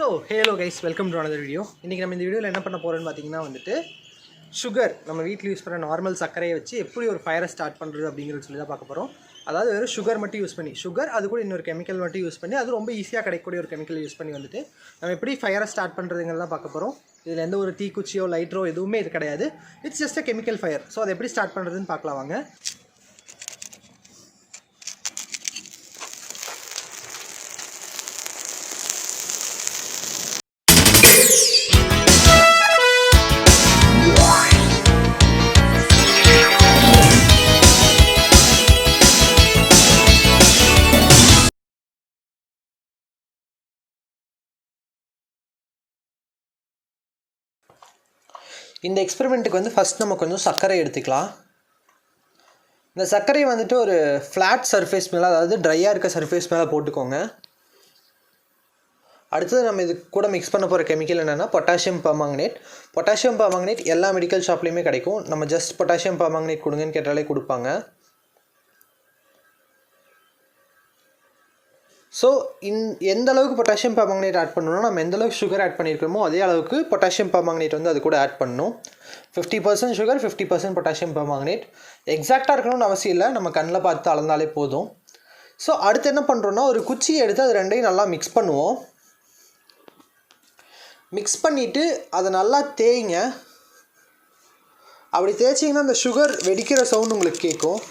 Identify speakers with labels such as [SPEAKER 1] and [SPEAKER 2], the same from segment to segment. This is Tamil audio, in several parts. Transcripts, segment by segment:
[SPEAKER 1] Hello guys, welcome to another video. இன்னைக்கு நம்ம இந்த வீடியோல என்ன பண்ண போறோம்னு பாத்தீங்கன்னா வந்துட்டு sugar நம்ம வீட்ல யூஸ் பண்ற நார்மல் சர்க்கரையை வச்சு எப்படி ஒரு ஃபயரை ஸ்டார்ட் பண்றது அப்படிங்கறது சொல்லி தான் பார்க்க போறோம். அதாவது வெறும் sugar மட்டும் யூஸ் பண்ணி அது கூட இன்னொரு கெமிக்கல் மட்டும் யூஸ் பண்ணி அது ரொம்ப ஈஸியா கிடைக்கக்கூடிய ஒரு கெமிக்கல் யூஸ் பண்ணி வந்துட்டு நம்ம எப்படி ஃபயரை ஸ்டார்ட் பண்றதுங்கறத பார்க்க போறோம். இதுல எந்த ஒரு தீக்குச்சியோ லைட்டரோ எதுவுமே இது கிடையாது. It's just a chemical fire. So அதை எப்படி ஸ்டார்ட் பண்றதுன்னு பார்க்கலாம் வாங்க. இந்த எக்ஸ்பெரிமெண்ட்டுக்கு வந்து ஃபர்ஸ்ட் நம்ம கொஞ்சம் சர்க்கரை எடுத்துக்கலாம். இந்த சர்க்கரை வந்துட்டு ஒரு ஃப்ளாட் சர்ஃபேஸ் மேலே, அதாவது ட்ரையாக இருக்க சர்ஃபேஸ் மேலே போட்டுக்கோங்க. அடுத்தது நம்ம இது கூட மிக்ஸ் பண்ண போகிற கெமிக்கல் என்னென்னா பொட்டாசியம் பெர்மாங்கனேட். பொட்டாசியம் பெர்மாங்கனேட் எல்லா மெடிக்கல் ஷாப்லேயுமே கிடைக்கும். நம்ம ஜஸ்ட் பொட்டாசியம் பெர்மாங்கனேட் கொடுங்கன்னு கேட்டாலே கொடுப்பாங்க. ஸோ எந்த அளவுக்கு பொட்டாசியம் பெர்மாங்கனேட் ஆட் பண்ணணும்னா நம்ம எந்த அளவுக்கு சுகர் ஆட் பண்ணியிருக்கோமோ அதே அளவுக்கு பொட்டாசியம் பெர்மாங்கனேட் வந்து அது கூட ஆட் பண்ணணும். 50% சுகர், 50% பொட்டாசியம் பெர்மாங்கனேட். எக்ஸாக்டாக இருக்கணும்னு அவசியம் இல்லை, நம்ம கண்ணில் பார்த்து அளந்தாலே போதும். ஸோ அடுத்து என்ன பண்ணுறோன்னா ஒரு குச்சியை எடுத்து அது ரெண்டையும் நல்லா மிக்ஸ் பண்ணுவோம். மிக்ஸ் பண்ணிவிட்டு அதை நல்லா தேய்ங்க. அப்படி தேய்ச்சிங்கன்னா அந்த சுகர் வெடிக்கிற சவுண்ட் உங்களுக்கு கேட்கும்.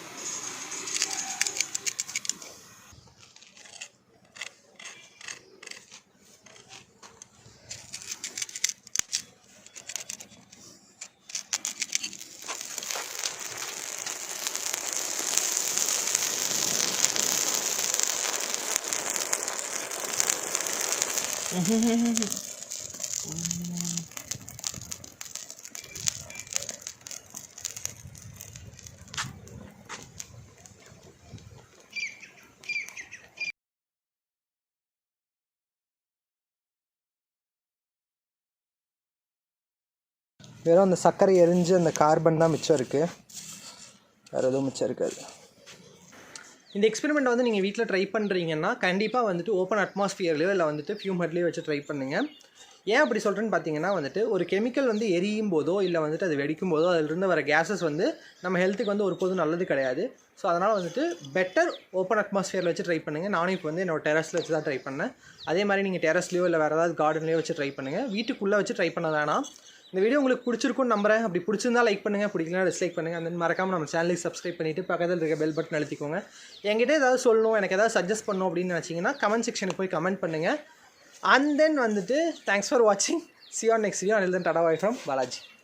[SPEAKER 1] வெறும் அந்த சர்க்கரை எரிஞ்சு அந்த கார்பன் தான் மிச்சம் இருக்குது, வேறு எதுவும் மிச்சம் இருக்காது. இந்த எக்ஸ்பெரிமெண்ட் வந்து நீங்கள் வீட்டில் ட்ரை பண்ணுறீங்கன்னா கண்டிப்பாக வந்துட்டு ஓப்பன் அட்மாஸ்ஃபியர்லையோ இல்லை வந்துட்டு ஃபியூம் ஹெட்லேயோ வச்சு ட்ரை பண்ணுங்கள். ஏன் அப்படி சொல்கிறேன்னு பார்த்தீங்கன்னா வந்துட்டு ஒரு கெமிக்கல் வந்து எரியும் போதோ இல்லை வந்துட்டு அது வெடிக்கும் போதோ அதிலிருந்து வர கேஸஸ் வந்து நம்ம ஹெல்த்துக்கு வந்து ஒருபோதும் நல்லது கிடையாது. ஸோ அதனால் வந்துட்டு பெட்டர் ஓப்பன் அட்மாஸ்ஃபியரில் வச்சு ட்ரை பண்ணுங்கள். நானும் இப்போ வந்து என்னோட டெரஸில் வச்சு தான் ட்ரை பண்ணேன். அதே மாதிரி நீங்கள் டெரஸ்லையோ இல்லை வேறு ஏதாவது கார்டன்லையோ வச்சு ட்ரை பண்ணுங்கள். வீட்டுக்குள்ளே வச்சு ட்ரை பண்ண வேணாம். இந்த வீடியோ உங்களுக்கு பிடிச்சிருக்குன்னு நம்புறேன். அப்படி பிடிச்சிருந்தா லைக் பண்ணுங்கள், பிடிக்கலாம் டிஸ்லைக் பண்ணுங்கள். அந்த மறக்காமல் நம்ம சேனலுக்கு சப்ஸ்கிரைப் பண்ணிவிட்டு பக்கத்தில் இருக்க பெல் பட்டன் அழுத்திக்கோங்க. என்கிட்ட ஏதாவது சொல்லணும், எனக்கு ஏதாவது சஜஸ்ட் பண்ணணும் அப்படின்னு நினச்சிங்கன்னா கமெண்ட் செக்ஷனுக்கு போய் கமெண்ட் பண்ணுங்கள். அண்ட் தென் வந்துட்டு தேங்க்ஸ் ஃபார் வாட்சிங். See you on next video. Until then, Tata, bye from Balaji.